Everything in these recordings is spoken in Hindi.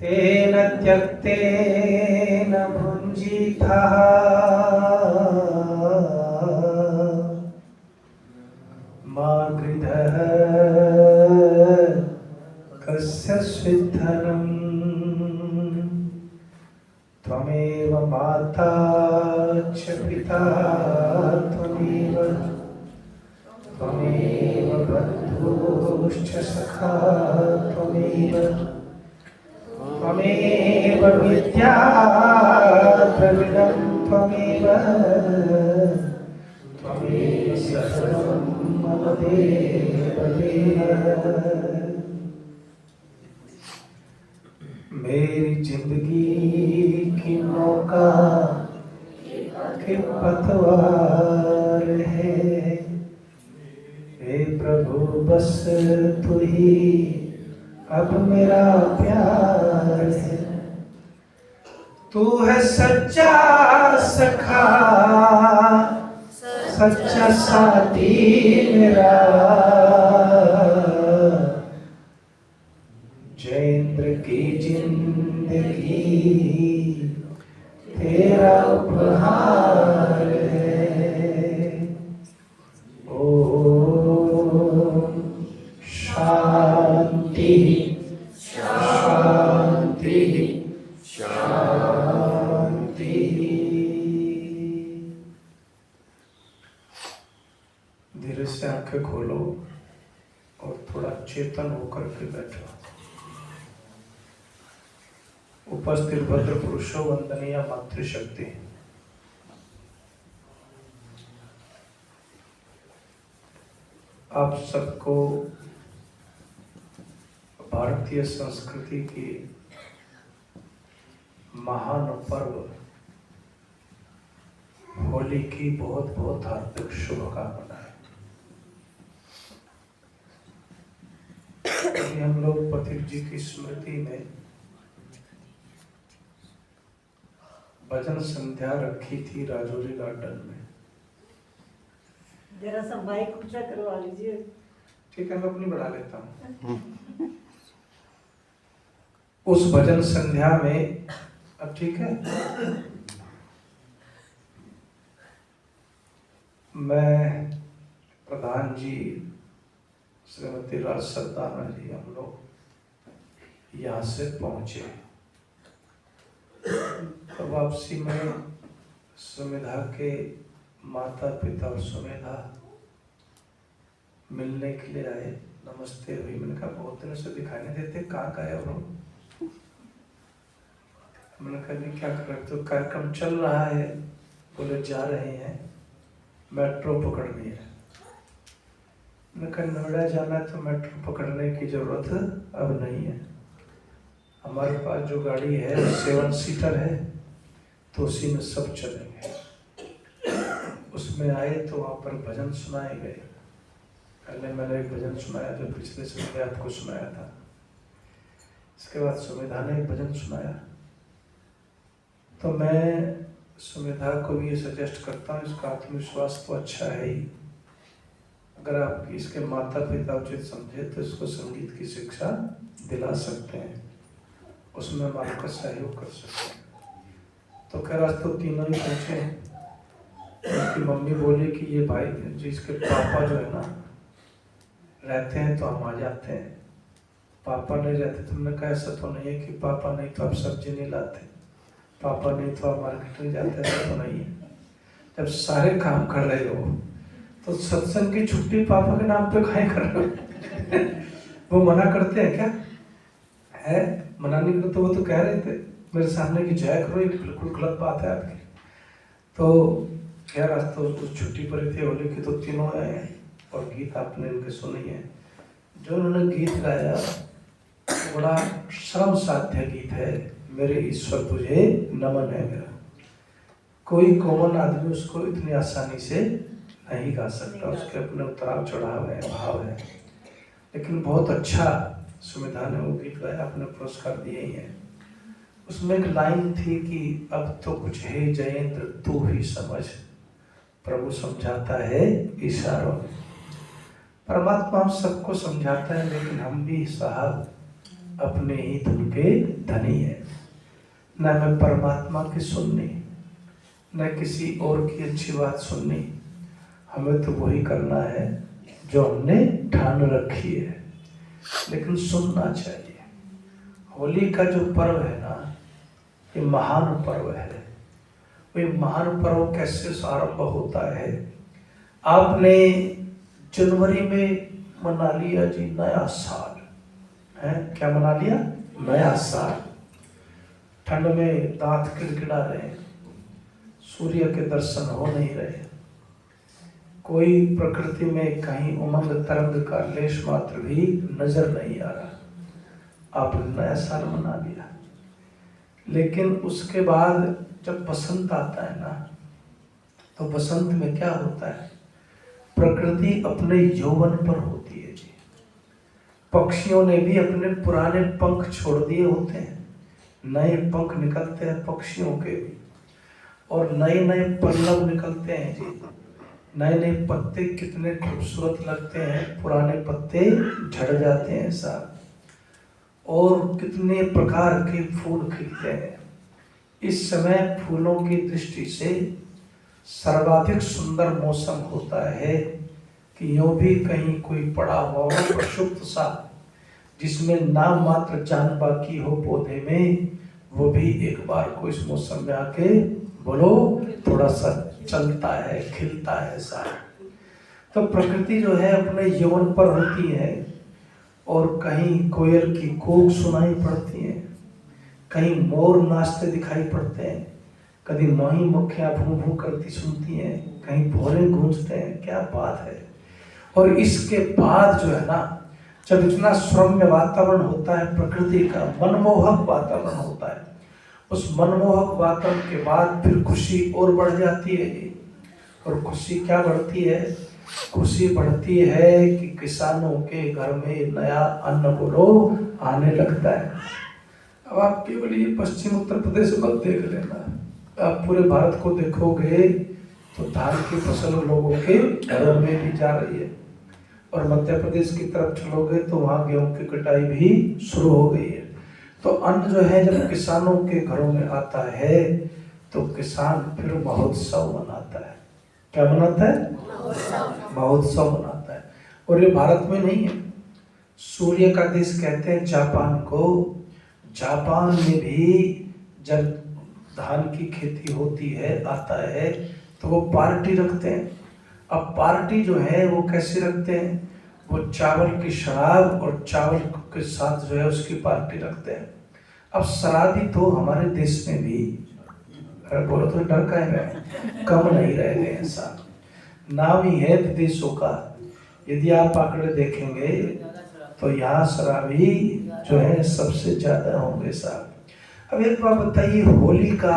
तेन त्यक्तेन भुञ्जीतः मा गृधः कस्य स्विद्धनम् त्वमेव माता च पिता त्वमेव बन्धुश्च सखा त्वमेव विद्या द्रविणं त्वमेव सर्वं मम देव। मेरी जिंदगी की नौका के पतवार है, हे प्रभु बस तू ही अब मेरा प्यार है। तू है सच्चा सखा, सच्चा साथी मेरा, जयेंद्र की जिंदगी तेरा उपहार है। ओम शांति शांति शांति। धीरे से आंखें खोलो और थोड़ा चेतन होकर के बैठो। उपस्थित भद्र पुरुषों वंदनीय मातृशक्ति, आप सबको भारतीय संस्कृति की महान पर्व होली की बहुत बहुत हार्दिक शुभकामनाएं। हम लोग पथिक जी की स्मृति में भजन संध्या रखी थी राजौरी गार्डन में। जरा सा माइक ऊंचा करवा लीजिए। ठीक है, मैं अपनी बढ़ा लेता हूँ। उस भजन संध्या में अब ठीक है, मैं प्रधान जी, श्रीमती राज सरदाना जी, हम लोग यहाँ से पहुंचे। तो वापसी में सुमेधा के माता पिता और सुमेधा मिलने के लिए आए। नमस्ते हुई। मैंने कहा बहुत दिनों से दिखाई नहीं देते, कहाँ गए हो? मैंने कहा नहीं क्या कर रहे? तो कार्यक्रम चल रहा है। बोले जा रहे हैं, मेट्रो पकड़नी है। मैंने कहा नोएडा जाना है तो मेट्रो पकड़ने की जरूरत अब नहीं है। हमारे पास जो गाड़ी है 7 सीटर है, तो उसी में सब चलेंगे। उसमें आए तो वहाँ पर भजन सुनाए गए। पहले मैंने एक भजन सुनाया जो पिछले समय आपको सुनाया था। इसके बाद सुमेधा ने एक भजन सुनाया। तो मैं सुमेधा को भी ये सजेस्ट करता हूँ, इसका आत्मविश्वास तो अच्छा है ही, अगर आप इसके माता पिता उचित समझे तो इसको संगीत की शिक्षा दिला सकते हैं, उसमें हम आपका सहयोग कर सकते हैं। तो खैर आज तो तीनों ही पहुँचे। उसकी मम्मी बोली कि ये भाई जी इसके पापा जो है ना रहते हैं तो हम आ जाते हैं, पापा नहीं रहते। तुमने कहा ऐसा तो नहीं है कि पापा नहीं तो आप सब्जी नहीं लाते, पापा नहीं तो आप मार्केट नहीं जाते, ऐसा तो नहीं है। जब सारे काम कर रहे हो तो सत्संग की छुट्टी पापा के नाम पे काहे कर रहे हो? वो मना करते हैं क्या? है मना नहीं करते। तो वो तो कह रहे थे मेरे सामने की जय करो, ये बिल्कुल गलत बात है आपकी। तो खैर आज तो छुट्टी पड़ी थी होली की, तो तीनों आए और गीत आपने इनके सुनी है। जो उन्होंने गीत गाया बड़ा श्रम साध्य गीत है। मेरे ईश्वर तुझे नमन है मेरा। कोई कॉमन आदमी उसको इतनी आसानी से नहीं गा सकता, उसके अपने उतार चढ़ाव है, भाव है। लेकिन बहुत अच्छा सुमेधा ने वो गीत गाया, अपने पुरस्कार दिए ही हैं। उसमें एक लाइन थी कि अब तो कुछ है जयेंद्र तू ही समझ, प्रभु समझाता है इशारों में। परमात्मा हम सबको समझाता है, लेकिन हम भी साहब अपने ही धुन के धनी है। न हमें परमात्मा की सुननी, न किसी और की अच्छी बात सुननी, हमें तो वही करना है जो हमने ठान रखी है। लेकिन सुनना चाहिए। होली का जो पर्व है ना, ये महान पर्व है। ये महान पर्व कैसे आरंभ होता है? आपने जनवरी में मना लिया जी नया साल है। क्या मना लिया? नया साल। ठंड में दांत किड़किड़ा रहे, सूर्य के दर्शन हो नहीं रहे, कोई प्रकृति में कहीं उमंग तरंग का लेश मात्र भी नजर नहीं आ रहा। आपने नया साल मना लिया। लेकिन उसके बाद जब बसंत आता है ना, तो बसंत में क्या होता है? प्रकृति अपने यौवन पर होती है जी। पक्षियों ने भी अपने पुराने पंख छोड़ दिए होते हैं, नए पंख निकलते हैं पक्षियों के भी, और नए नए पल्लव निकलते हैं जी। नए नए पत्ते कितने खूबसूरत लगते हैं, पुराने पत्ते झड़ जाते हैं साहब, और कितने प्रकार के फूल खिलते हैं। इस समय फूलों की दृष्टि से सर्वाधिक सुंदर मौसम होता है कि यूं भी कहीं कोई पड़ा हुआ हो प्रक्षुब्ध सा, जिसमें नाम मात्र जान बाकी हो पौधे में, वो भी एक बार को इस मौसम में आके बोलो थोड़ा सा चलता है, खिलता है सा। तो प्रकृति जो है अपने यौवन पर होती है, और कहीं कोयल की कूक सुनाई पड़ती है, कहीं मोर नाचते दिखाई पड़ते हैं, कभी माही मक्खियां भूं भूं करती सुनती हैं, कहीं भोरे गूंजते हैं। क्या बात है! और इसके बाद जो है ना, जब इतना सौम्य वातावरण होता है प्रकृति का, मनमोहक वातावरण होता है, उस मनमोहक वातावरण के बाद फिर खुशी और बढ़ जाती है जी। और खुशी क्या बढ़ती है? खुशी बढ़ती है कि किसानों के घर में नया अन्न बोलो आने लगता है। अब आप केवल ये पश्चिम उत्तर प्रदेश मत देख लेना, आप पूरे भारत को देखोगे तो धान की फसल लोगों के घरों में भी जा रही है, और मध्य प्रदेश की तरफ चलोगे तो वहाँ गेहूं की कटाई भी शुरू हो गई है। तो अन्न जो है जब किसानों के घरों में आता है तो किसान फिर महोत्सव मनाता है। क्या मनाता है? महोत्सव मनाता है। और ये भारत में नहीं है, सूर्य का देश कहते हैं जापान को। जापान में भी जब धान की खेती होती है, आता है, तो वो पार्टी रखते हैं। अब पार्टी जो है वो कैसे रखते हैं? वो चावल की शराब और चावल के साथ जो है उसकी पार्टी रखते हैं। अब शराबी तो हमारे देश में भी, अगर बोलो तो डर का है, कम नहीं रह गए हैं साहब। नाम ही है विदेशों का। यदि आप आंकड़े देखेंगे तो यहाँ शराबी जो है सबसे ज्यादा होंगे साहब। अब एक बात बताइए, होली का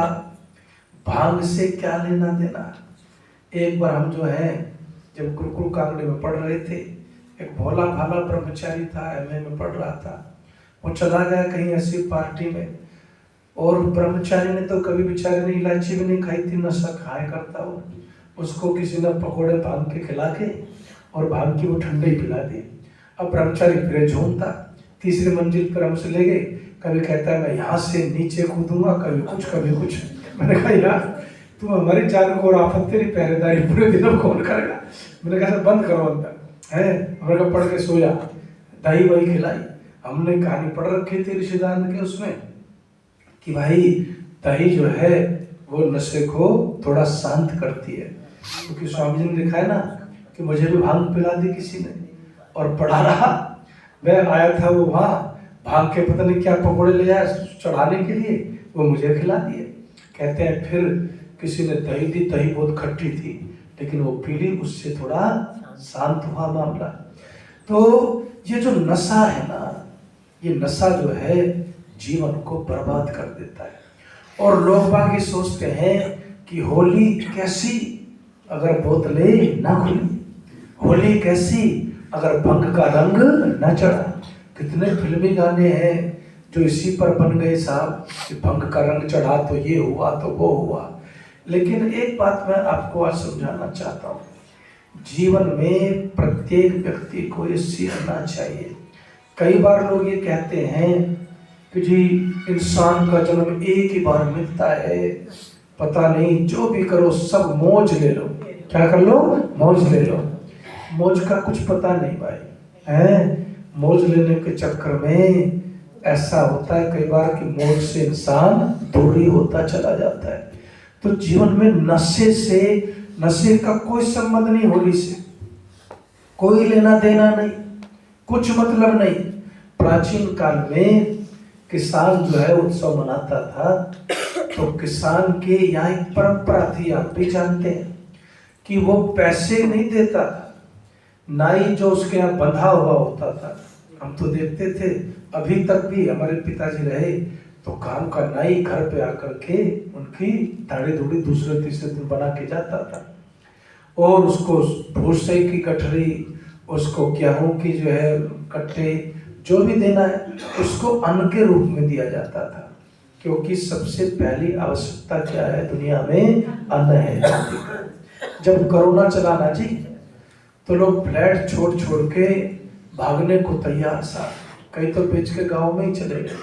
भांग से क्या लेना देना? एक बार हम जो है जब गुरुकुल कांगड़े में पढ़ रहे थे, एक भोला भाला ब्रह्मचारी था, एमए में पढ़ रहा था, वो चला गया कहीं ऐसी पार्टी में, और ब्रह्मचारी ने तो कभी बेचारे ने इलायची भी नहीं खाई थी, नशा खाया करता वो। उसको किसी ने पकोड़े भांग के खिला के और भांग की वो ठंडे ही पिला दी। अब ब्रह्मचारी फिर झूमता, तीसरी मंजिल पर हमसे ले गए, कभी कहता है मैं यहाँ से नीचे कूदूंगा, कभी कुछ कभी कुछ। मैंने कहा यार तुम हमारी जान को और आफत तेरी पहरेदारी पूरे दिनों कौन करेगा? मैंने कहा बंद करो अंदर है। हमने कहा पढ़ के सोया, दही वही खिलाई। हमने कहानी पढ़ रखी थी ऋषिदान के उसमें कि भाई दही जो है वो नशे को थोड़ा शांत करती है, क्योंकि स्वामी जी ने लिखा है ना कि मुझे भी भांग पिला दी किसी ने और पढ़ा रहा। मैं आया था वो वहाँ, भांग के पता नहीं क्या पकौड़े ले आया चढ़ाने के लिए, वो मुझे खिला दिए। कहते हैं फिर किसी ने दही दी, दही बहुत खट्टी थी लेकिन वो पी ली, उससे थोड़ा शांत हुआ मामला। तो ये जो नशा है ना, ये नशा जो है जीवन को बर्बाद कर देता है। और लोग बाकी सोचते हैं कि होली कैसी अगर बोतलें ना खुली, होली कैसी अगर भंग का रंग न चढ़ा। कितने फिल्मी गाने हैं जो इसी पर बन गए साहब कि भंग का रंग चढ़ा तो ये हुआ तो वो हुआ। लेकिन एक बात मैं आपको आज समझाना चाहता हूँ, जीवन में प्रत्येक व्यक्ति को ये सीखना चाहिए। कई बार लोग ये कहते हैं कि जी इंसान का जन्म एक ही बार मिलता है, पता नहीं जो भी करो सब मौज ले लो। क्या कर लो? मौज ले लो। मौज का कुछ पता नहीं भाई है। मौज लेने के चक्कर में ऐसा होता है कई बार कि मौज से इंसान दूरी होता चला जाता है। तो जीवन में नशे का कोई संबंध नहीं, होली से कोई लेना देना नहीं, कुछ मतलब नहीं। प्राचीन काल में किसान जो है उत्सव मनाता था, तो किसान के यहाँ एक परंपरा थी, आप भी जानते हैं, कि वो पैसे नहीं देता था। नाई जो उसके यहाँ बंधा हुआ होता था, हम तो देखते थे, अभी तक भी हमारे पिताजी रहे तो काम का नाई घर पे आकर के उनकी दाढ़ी धूड़ी दूसरे तीसरे दिन बना के जाता था, और उसको भूसे की गठरी, उसको गेहूं की जो है कट्टे, जो भी देना है उसको अन्न के रूप में दिया जाता था। क्योंकि सबसे पहली आवश्यकता क्या है दुनिया में? अन्न है। जब कोरोना चला ना जी, तो लोग फ्लैट छोड़ छोड़ के भागने को तैयार था। कई तो बेच के गांव में ही चले गए,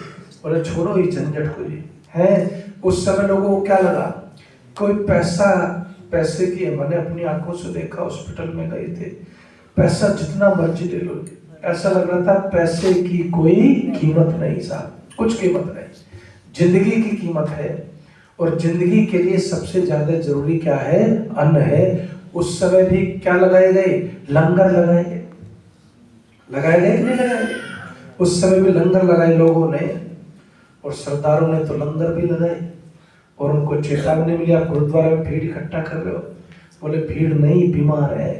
बोले छोड़ो ही झंझट को जी है। उस समय लोगों को क्या लगा, कोई पैसे की, मैंने अपनी आंखों से देखा, हॉस्पिटल में गए थे, पैसा जितना मर्जी ले लो, ऐसा लग रहा था पैसे की कोई कीमत नहीं साहब, कुछ कीमत नहीं। जिंदगी की कीमत है, और जिंदगी के लिए सबसे ज्यादा जरूरी क्या है? अन्न है। उस समय भी क्या लगाए गए? लंगर लगाए गए। लगाए गए कि नहीं लगाए गए? उस समय भी लंगर लगाए लोगों ने, और सरदारों ने तो लंगर भी लगाए, और उनको चेतावनी मिली, आप गुरुद्वारा में भीड़ इकट्ठा कर रहे हो। बोले भीड़ नहीं, बीमार है,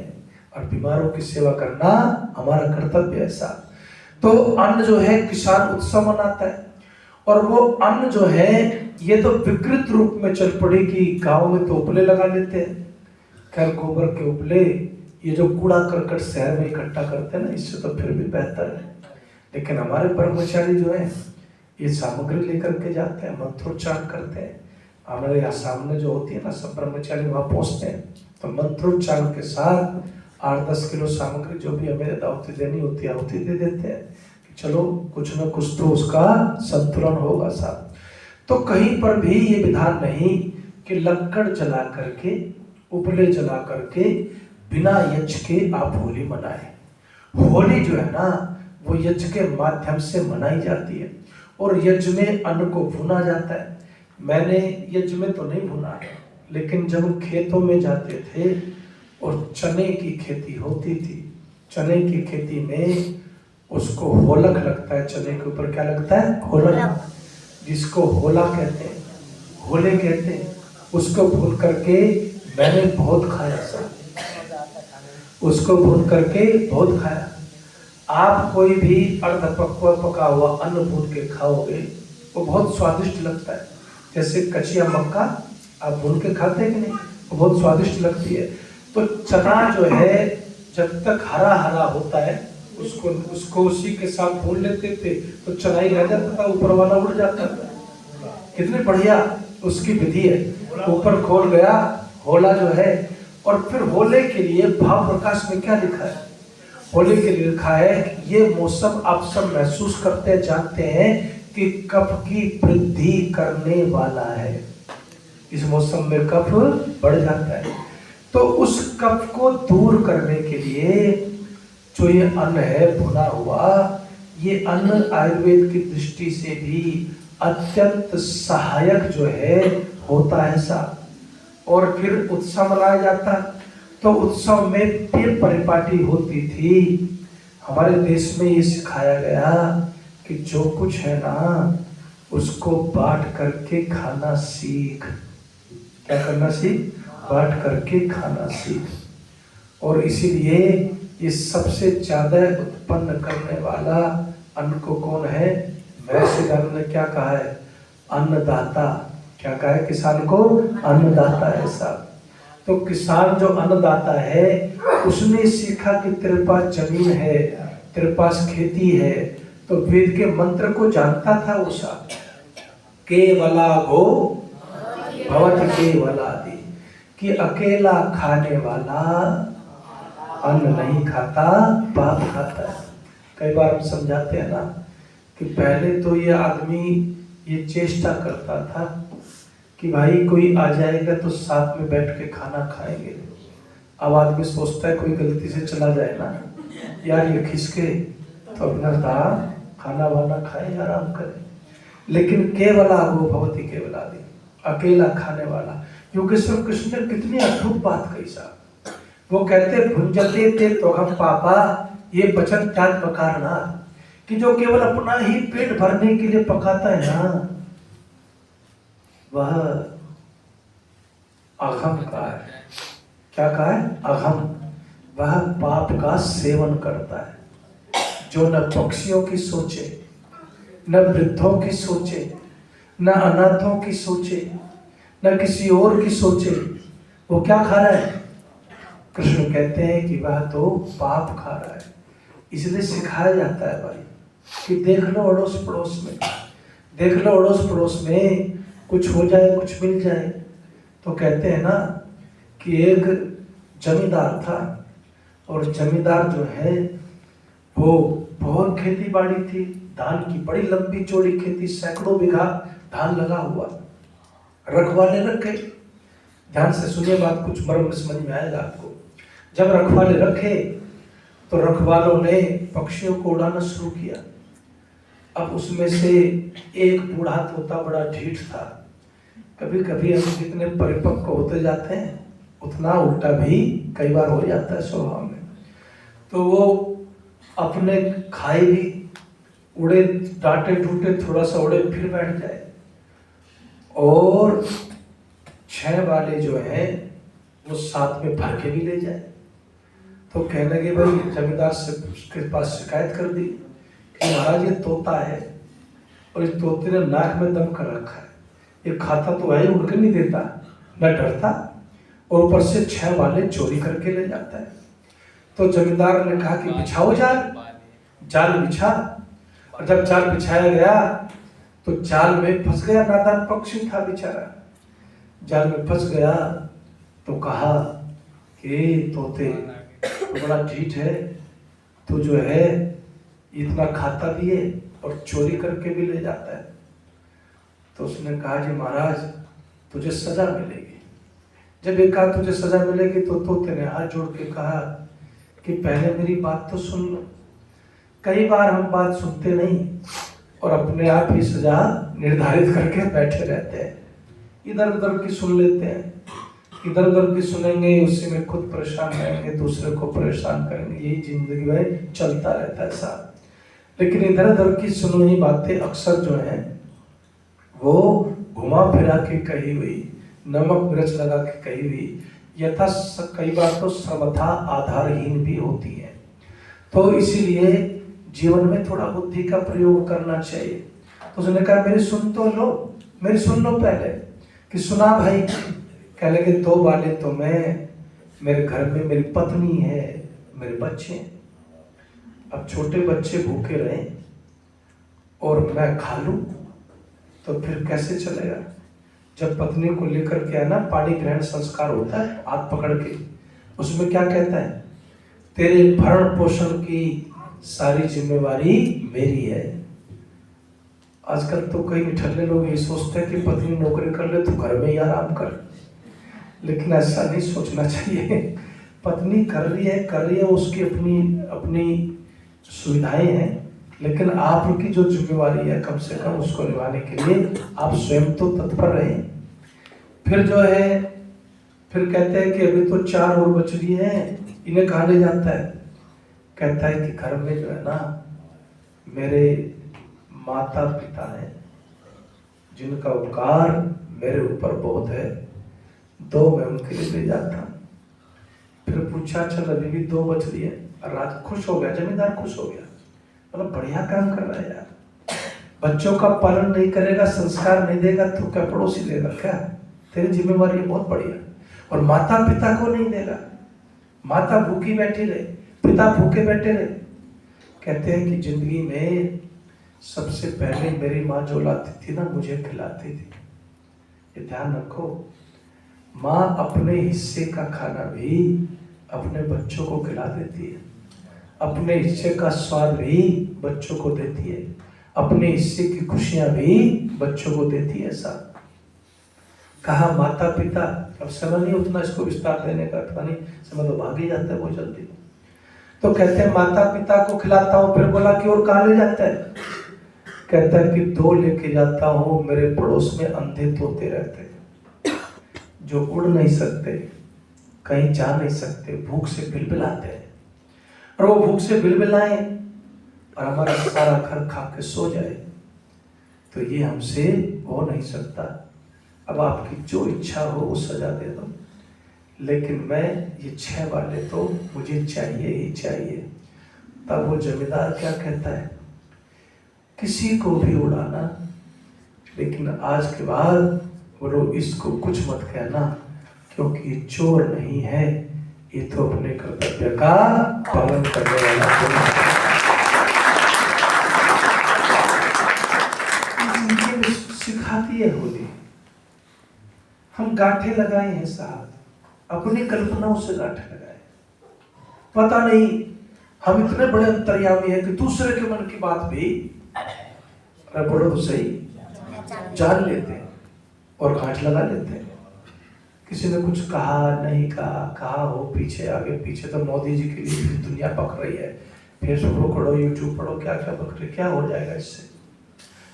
और बीमारों की सेवा करना हमारा कर्तव्य है साहब। तो अन्न जो है किसान उत्सव मनाता है, और वो अन्न जो है ये तो विकृत रूप में चल पड़ी कि गांव में तो उपले लगा लेते हैं। खैर गोबर के उपले, ये जो कूड़ा करकट शहर में इकट्ठा करते हैं ना, इससे तो फिर भी बेहतर है। लेकिन हमारे ब्रह्मचारी जो है ये सामग्री लेकर के जाते हैं, मंत्रोच्चारण करते हैं। हमारे यहाँ सामने जो होती है ना, सब ब्रह्मचारी वहाँ पहुँचते हैं, तो मंत्रोच्चारण के साथ 8-10 किलो सामग्री जो भी हमें दावती देनी होती है आहुति दे देते हैं कि चलो कुछ न कुछ तो उसका संतुलन होगा साहब। तो कहीं पर भी ये विधान नहीं कि लक्कड़ जला करके, उपले जला करके, बिना यज्ञ के आप होली मनाएं। होली जो है ना वो यज्ञ के माध्यम से मनाई जाती है, और यज्ञ में अन्न को भुना जाता है। मैंने यज्ञ में तो नहीं भुना, लेकिन जब खेतों में जाते थे और चने की खेती होती थी, चने की खेती में उसको होलक लगता है, चने के ऊपर क्या लगता है? होलक, जिसको होला कहते हैं, होले कहते हैं। उसको भून करके मैंने बहुत खाया सर, उसको भून करके बहुत खाया। आप कोई भी अर्ध पका हुआ अन्न भून के खाओगे वो बहुत स्वादिष्ट लगता है। जैसे कचिया मक्का आप भून के खाते हैं कि नहीं, वो बहुत स्वादिष्ट लगती है। तो चना जो है जब तक हरा हरा होता है उसको उसी के साथ भून लेते थे, तो चना ही रह जाता था, ऊपर वाला उड़ जाता था। कितनी बढ़िया उसकी विधि है। ऊपर खोल गया होला जो है। और फिर होले के लिए भाव प्रकाश में क्या लिखा है? होली के लिए लिखा है कि ये मौसम आप सब महसूस करते हैं, जानते हैं कि कफ की वृद्धि करने वाला है। इस मौसम में कफ बढ़ जाता है, तो उस कफ को दूर करने के लिए जो ये अन्न है भुना हुआ, ये अन्न आयुर्वेद की दृष्टि से भी अत्यंत सहायक जो है होता है साहब। और फिर उत्सव मनाया जाता, तो उत्सव में ये परिपाटी होती थी। हमारे देश में ये सिखाया गया कि जो कुछ है ना उसको बांट करके खाना सीख। क्या करना सीख? बांट करके खाना सीख। और इसीलिए ये सबसे ज्यादा उत्पन्न करने वाला अन्न को कौन है? महर्षि ने क्या कहा है? अन्नदाता। क्या कहा है किसान को? अन्नदाता है साहब। तो किसान जो अन्नदाता है उसने सीखा कि तेरे पास जमीन है, तेरे पास खेती है, तो वेद के मंत्र को जानता था वो साहब। केवला गो भवत केवलादि, कि अकेला खाने वाला अन्न नहीं खाता, पाप खाता है। कई बार हम समझाते हैं ना कि पहले तो ये आदमी ये चेष्टा करता था कि भाई कोई आ जाएगा तो साथ में बैठ के खाना खाएंगे। अब आदमी सोचता है कोई गलती से चला जाए ना यार ये खिसके, तो अपना दाम खाना वाना खाए आराम करे। लेकिन केवला वो भवती केवलादि, अकेला खाने वाला। योगेश्वर कृष्ण ने कितनी अद्भुत बात कही साहब। वो कहते भुंजते थे तो हम पापा ये वचन त्याग बकारना, कि जो केवल अपना ही पेट भरने के लिए पकाता है ना, वह अहम का है। क्या कहा है? अहम। वह पाप का सेवन करता है। जो न पक्षियों की सोचे, न वृद्धों की सोचे, न अनाथों की सोचे, न किसी और की सोचे, वो क्या खा रहा है? कृष्ण कहते हैं कि वह तो पाप खा रहा है। इसलिए सिखाया जाता है भाई कि देख लो अड़ोस पड़ोस में, देख लो अड़ोस पड़ोस में कुछ हो जाए, कुछ मिल जाए। तो कहते हैं ना कि एक जमींदार था, और जमींदार जो है वो बहुत खेती बाड़ी थी, धान की बड़ी लंबी चौड़ी खेती, सैकड़ों बीघा धान लगा हुआ। रखवाले रखे, ध्यान से सुनिए बात, कुछ मर्म समझ में आएगा आपको। जब रखवाले रखे तो रखवालों ने पक्षियों को उड़ाना शुरू किया। अब उसमें से एक बूढ़ा तोता बड़ा ढीठ था। कभी कभी हम जितने परिपक्व होते जाते हैं उतना उल्टा भी कई बार हो जाता है स्वभाव में। तो वो अपने खाए भी, उड़े, डांटे टूटे, थोड़ा सा उड़े, फिर बैठ जाए। और 6 वाले जो है वो साथ में भर के भी ले जाए। तो कहने लगे भाई, जमींदार से उसके पास शिकायत कर दी कि महाराज ये तोता है और इस तोते ने नाक में दम कर रखा है, ये खाता तो है, उड़ के नहीं देता, न डरता, और ऊपर से 6 वाले चोरी करके ले जाता है। तो जमींदार ने कहा कि बिछाओ जाल। जाल बिछा, और जब जाल बिछाया गया तो जाल में फंस गया। नादान पक्षी था बेचारा, जाल में फंस गया। तो कहा कि तोते तो बड़ा ढीठ है, तो जो है इतना खाता भी है और चोरी करके भी ले जाता है। तो उसने कहा कि महाराज तुझे सजा मिलेगी। जब ये कहा तुझे सजा मिलेगी तो तोते ने हाथ जोड़ के कहा कि पहले मेरी बात तो सुन लो। कई बार हम बात सुनते नहीं और अपने आप ही सजा निर्धारित करके बैठे रहते हैं, इधर उधर की सुन लेते हैं। इधर उधर की सुनेंगे, उसी में खुद परेशान रहेंगे, दूसरे को परेशान करेंगे, यही जिंदगी में चलता रहता है साहब। लेकिन इधर उधर की सुनी हुई बातें अक्सर जो है वो घुमा फिरा के कही हुई, नमक मिर्च लगा के कही हुई, यथा कई बार तो सर्वथा आधारहीन भी होती है। तो इसीलिए जीवन में थोड़ा बुद्धि का प्रयोग करना चाहिए। तो उसने कहा मेरी सुन तो लो, मेरी सुन लो पहले। कि सुना भाई? कहने लगे 2 वाले तो मैं, मेरे घर में मेरी पत्नी है, मेरे बच्चे। अब छोटे बच्चे भूखे रहे और मैं खा लूं तो फिर कैसे चलेगा? जब पत्नी को लेकर के आना, पाणी ग्रहण संस्कार होता है, हाथ पकड़ के, उसमें क्या कहता है? तेरे भरण पोषण की सारी जिम्मेवारी मेरी है। आजकल तो कई निठल्ले लोग ये सोचते हैं कि पत्नी नौकरी कर ले तो घर में ही आराम कर, लेकिन ऐसा नहीं सोचना चाहिए। पत्नी कर रही है, उसकी अपनी अपनी सुविधाएं हैं, लेकिन आपकी जो जिम्मेवारी है कम से कम उसको निभाने के लिए आप स्वयं तो तत्पर रहें। फिर जो है, फिर कहते हैं कि अभी तो 4 और बछड़ी हैं, इन्हें कहाँ ले जाता है? कहता है कि घर में जो है ना मेरे माता पिता हैं जिनका उपकार मेरे ऊपर बहुत है, 2 मैं उनके लिए ले जाता हूँ। फिर पूछा चल अभी भी 2 बछड़ी है। राज खुश हो गया, जमींदार खुश हो गया, मतलब बढ़िया काम कर रहा है यार। बच्चों का पालन नहीं करेगा, संस्कार नहीं देगा तो क्या पड़ोसी देगा क्या? तेरी जिम्मेवारी है बहुत बढ़िया। और माता पिता को नहीं देगा, माता भूखी बैठी रहे, पिता भूखे बैठे रहे। कहते हैं कि जिंदगी में सबसे पहले मेरी माँ जो लाती थी ना, मुझे खिलाती थी। ये ध्यान रखो, माँ अपने हिस्से का खाना भी अपने बच्चों को खिला देती है, अपने हिस्से का स्वाद भी बच्चों को देती है। अपने हिस्से की खुशियां भी बच्चों को देती है साथ। कहा माता पिता, अब समय नहीं उतना इसको विस्तार देने का, अथवा नहीं समय तो भाग ही जाता है बहुत जल्दी। तो कहते हैं माता पिता को खिलाता हूँ, फिर बोला कि और कहाँ ले जाता है? कहता है कि 2 लेके जाता हूँ, मेरे पड़ोस में अंधे तोते रहते हैं जो उड़ नहीं सकते, कहीं जा नहीं सकते, भूख से बिलबिलाते हैं, और वो भूख से बिलबिलाए और हमारा सारा घर खा के सो जाए, तो ये हमसे हो नहीं सकता। अब आपकी जो इच्छा हो वो सजा दे दो, लेकिन मैं ये 6 वाले तो मुझे चाहिए ही चाहिए। तब वो जमींदार क्या कहता है, किसी को भी उड़ाना, लेकिन आज के बाद बोलो इसको कुछ मत कहना, क्योंकि ये चोर नहीं है, ये तो अपने कर्तव्य का पालन करने वाला है। सिखाती है होली। हम गांठे लगाए हैं साहब, अपनी कल्पनाओं से गांठे लगाए। पता नहीं हम इतने बड़े अंतर्यामी हैं कि दूसरे के मन की बात भी, अरे बोलो तो सही, जान लेते हैं और गांठ लगा लेते हैं। किसी ने कुछ कहा नहीं कहा, कहा हो पीछे आगे पीछे, तो मोदी जी के लिए दुनिया पक रही है, फेसबुक पढ़ो, यूट्यूब पढ़ो, क्या क्या पक रही, क्या हो जाएगा इससे?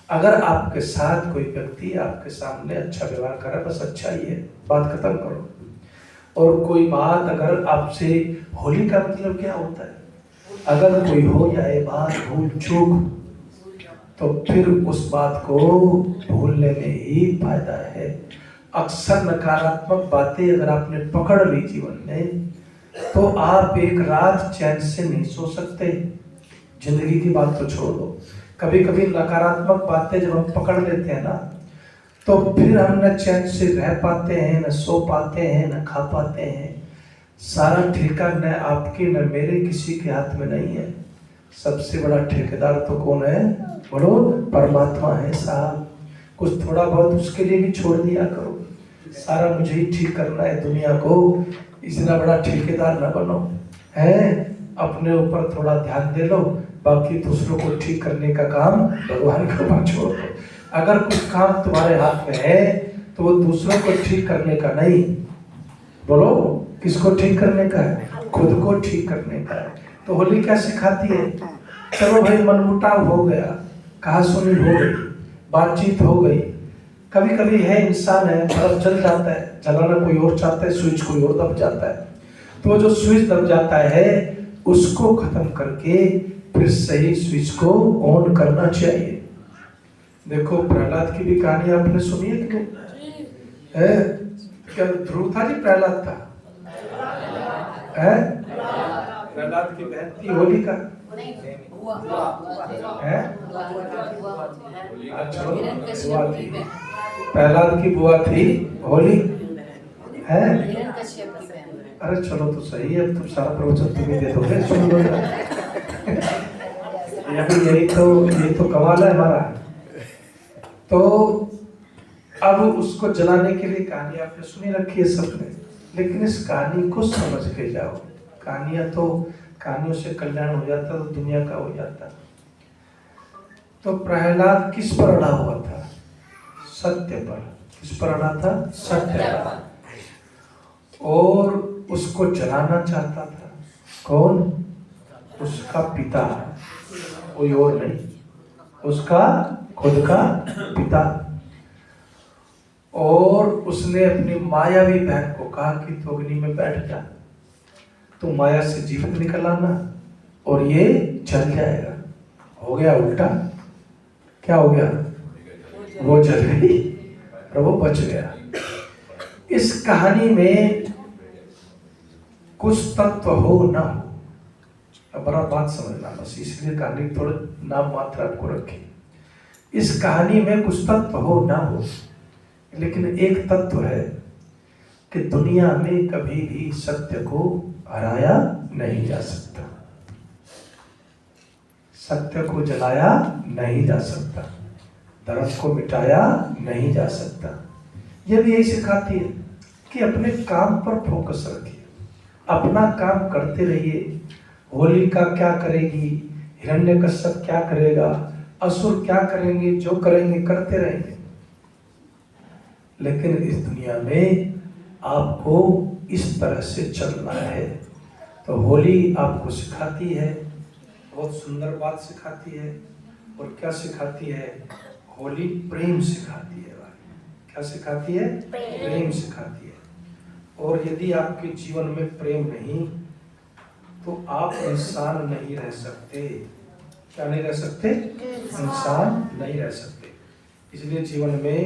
अगर आपके साथ कोई व्यक्ति आपके सामने अच्छा व्यवहार करे, बस अच्छा ही है, बात खत्म करो। और कोई बात अगर आपसे, होली का मतलब क्या होता है, अगर कोई हो जाए बात भूल चूक, तो फिर उस बात को भूलने में ही फायदा है। अक्सर नकारात्मक बातें अगर आपने पकड़ ली जीवन में, तो आप एक रात चैन से नहीं सो सकते। जिंदगी की बात तो छोड़ दो, कभी कभी नकारात्मक बातें जब हम पकड़ लेते हैं ना, तो फिर हम न चैन से रह पाते हैं, न सो पाते हैं, न खा पाते हैं। सारा ठेका न आपके न मेरे, किसी के हाथ में नहीं है। सबसे बड़ा ठेकेदार तो कौन है? बोलो, परमात्मा है साहब। कुछ थोड़ा बहुत उसके लिए भी छोड़ दिया करो। सारा मुझे ही ठीक करना है दुनिया को, इतना बड़ा ठेकेदार न बनो, है? अपने ऊपर थोड़ा ध्यान दे लो, बाकी दूसरों को ठीक करने का काम भगवान के ऊपर छोड़ दो। अगर कुछ काम तुम्हारे हाथ में है तो वो दूसरों को ठीक करने का नहीं, बोलो किसको ठीक करने का है? खुद को ठीक करने का है। तो होली क्या सिखाती है? चलो भाई मनमुटाव हो गया, कहा सुनी हो गई, बातचीत हो गई, कभी कभी है इंसान है बल्ब जल जाता है, जलाना कोई और चाहता है, स्विच कोई और दब जाता है, तो जो स्विच दब जाता है उसको खत्म करके फिर सही स्विच को ऑन करना चाहिए। देखो प्रहलाद की भी कहानी आपने सुनी है कि है? क्या ध्रुव था जी? प्रहलाद था, है? प्रहलाद की बहन थी होलिका, है? अच्छा, प्रहलाद की बुआ थी होली, है? अरे चलो तो सही है, तुम सारा प्रवचन तुम्हें दे दोगे, सुन लो। यही तो कमाल है हमारा। तो अब उसको जलाने के लिए कहानी आपने सुनी रखी है सबने, लेकिन इस कहानी को समझ के जाओ। कहानियों से कल्याण हो जाता तो दुनिया का हो जाता। तो प्रहलाद किस पर अड़ा हुआ था? सत्य पर। किस पर अड़ा था? सत्य पर। और उसको जलाना चाहता था कौन? उसका पिता, कोई और नहीं, उसका खुद का पिता। और उसने अपनी मायावी बहन को कहा कि तू अग्नि में बैठ जा, तो माया से जीवित निकल आना और ये जल जाएगा। हो गया उल्टा। क्या हो गया? वो जल गई और वो बच गया। इस कहानी में कुछ तत्व हो ना हो, अब बड़ा बात समझना बस, इसलिए कहानी थोड़ा नाम मात्र आपको रखी। इस कहानी में कुछ तत्व हो ना हो, लेकिन एक तत्व है कि दुनिया में कभी भी सत्य को हराया नहीं जा सकता, सत्य को जलाया नहीं जा सकता, धर्म को मिटाया नहीं जा सकता। यह भी यही सिखाती है कि अपने काम पर फोकस रखिए, अपना काम करते रहिए। होलिका क्या करेगी, हिरण्यकश्यप क्या करेगा, असुर क्या करेंगे, जो करेंगे करते रहेंगे। लेकिन इस दुनिया में आपको इस तरह से चलना है। तो होली आपको सिखाती है, बहुत सुंदर बात सिखाती है। और क्या सिखाती है? होली प्रेम सिखाती है। क्या सिखाती है? प्रेम सिखाती है। और यदि आपके जीवन में प्रेम नहीं तो आप इंसान नहीं रह सकते। क्या नहीं रह सकते? इंसान नहीं रह सकते। इसलिए जीवन में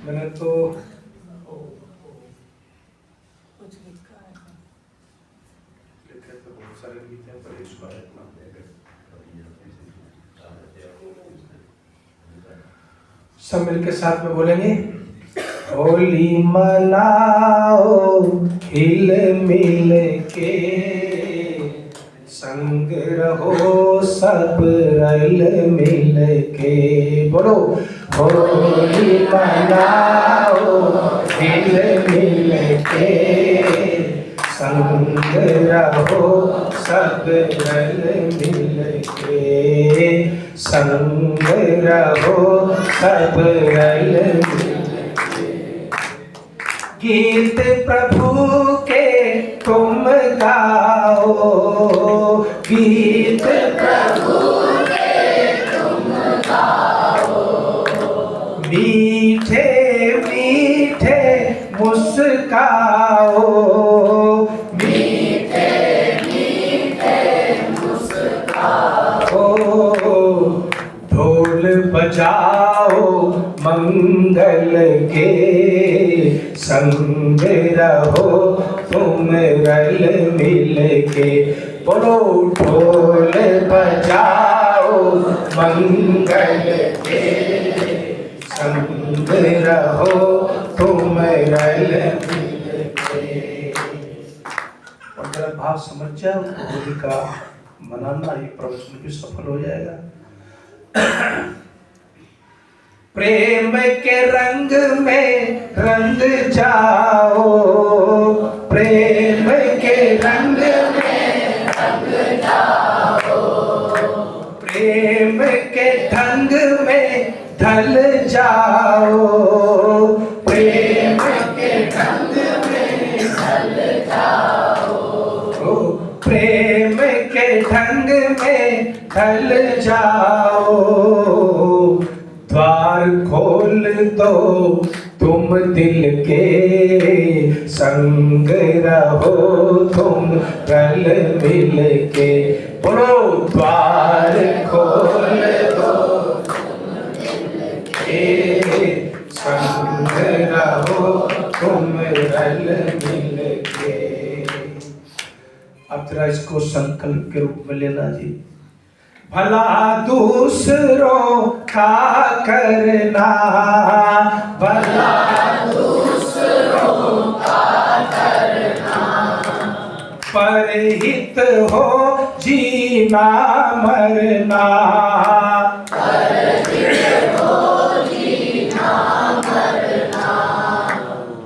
मैंने तो लिखे तो बहुत सारे गीत हैं, पर इसको सब मिलके साथ में बोलेंगे। होली मनाओ हिल मिल के, संग रहो सब रल मिल के। बोलो, होली मनाओ हिल मिल के, संग रहो सब रल मिल के, संग रहो सब रल मिल के। गीत प्रभु के तुम गाओ, गीत प्रभु के तुम गाओ, मीठे मीठे मुस्काओ, मीठे मीठे मुस्काओ। ढोल बजाओ मंगल के, संग रहो तुम रल मिल के। बोलो, ढोल बजाओ मंगल के, संग रहो तुम रल मिल के। और जरा भाव समझ जाओ, होली का मनाना, ये प्रवचन भी सफल हो जाएगा। प्रेम के रंग में रंग जाओ, प्रेम के रंग में रंग जाओ, प्रेम के ढंग में ढल जाओ, प्रेम के ढंग में ढल जाओ, प्रेम के ढंग में ढल जाओ। द्वार खोल दो तुम दिल के, संग रहो तुम रल मिल के। बोलो, द्वार खोल दो तुम दिल के, संग रहो तुम रल मिल के। अब जरा इसको संकल्प के रूप में लेना जी। भला दूसरों का करना, भला दूसरों का करना, परहित हो जीना मरना, परहित हो जीना मरना।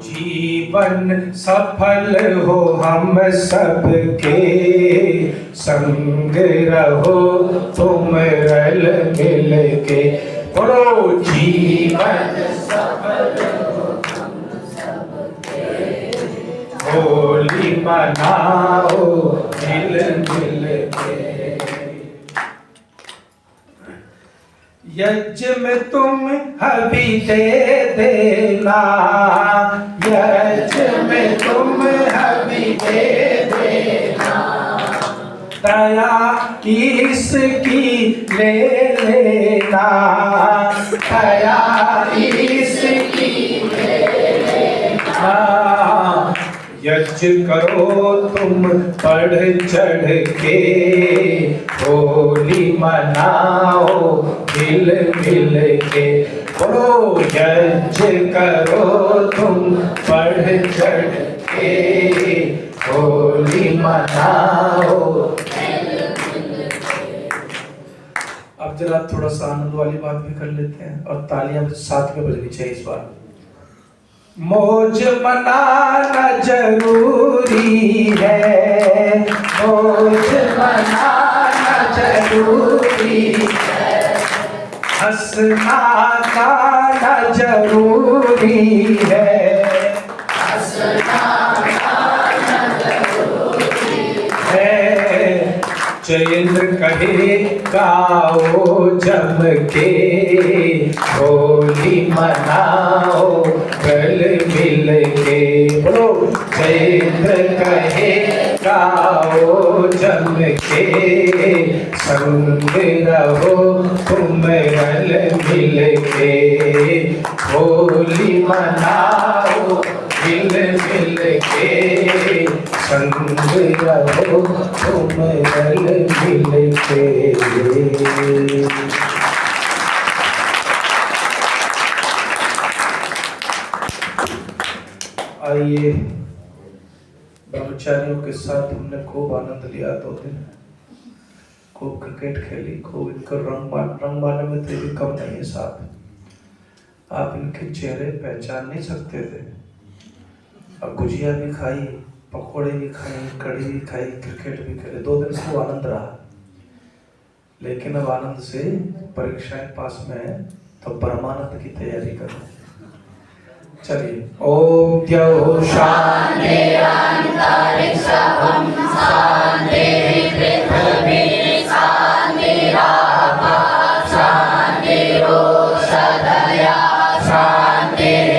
जीवन सफल हो हम सबके, संग रहो तुम रल मिल के। बोलो, जीवन सफल हो हम सबके, होली मनाओ मिल मिल के। यज्ञ में तुम हबी दे देना, यज्ञ में तुम हबी दे देना, दया इसकी ले लेना, दया इसकी ले लेना। यज्ञ करो तुम बढ़ चढ़ के, होली मनाओ मिल मिल के। बोलो, यज्ञ करो तुम बढ़ चढ़ के, होली मनाओ। अब जरा थोड़ा सा आनंद वाली बात भी कर लेते हैं, और तालियां साथ में बजनी चाहिए इस बार। मौज मनाना जरूरी है, मौज मनाना जरूरी है, हंसना गाना जरूरी है, चैत्र कहे गाओ जम के, होली मनाओ गल मिल के। बोलो चैत्र कहे गाओ जम के, संग रहो तुम गल मिल के। होली मनाओ मिल मिल के, संग रहो तुम गल मिल के। आइए, ब्रह्मचारियों के साथ हमने खूब आनंद लिया 2 दिन, खूब क्रिकेट खेली, खूब इनको रंगवाने में तो भी कम नहीं है साहब। आप इनके चेहरे पहचान नहीं सकते थे। अब गुजिया भी खाई, पकौड़े भी खाए, कढ़ी भी खाई, क्रिकेट भी खेले, 2 दिन खूब आनंद रहा। लेकिन अब आनंद से परीक्षाएं पास में है तो परमानंद की तैयारी करो। चलिए, ओम द्यौ शान्ति अंतरिक्षं शान्ति पृथ्वी शान्तिरापः शान्तिरोषधयः शान्तिः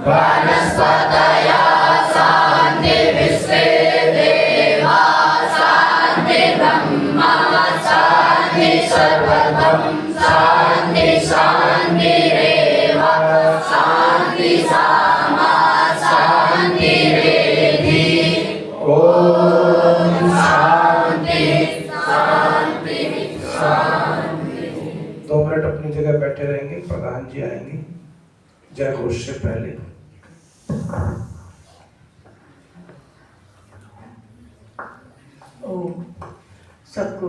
वनस्पतयः शान्तिः विश्वे देवाः शान्तिः ब्रह्म शान्तिः सर्वगं शान्तिः शान्तिरेव शान्तिः सामा शान्तिरेधि। ओम शांति शांति शांति। 2 मिनट अपनी जगह बैठे रहेंगे, प्रधान जी आएंगे जय घोष से पहले। ओम सबको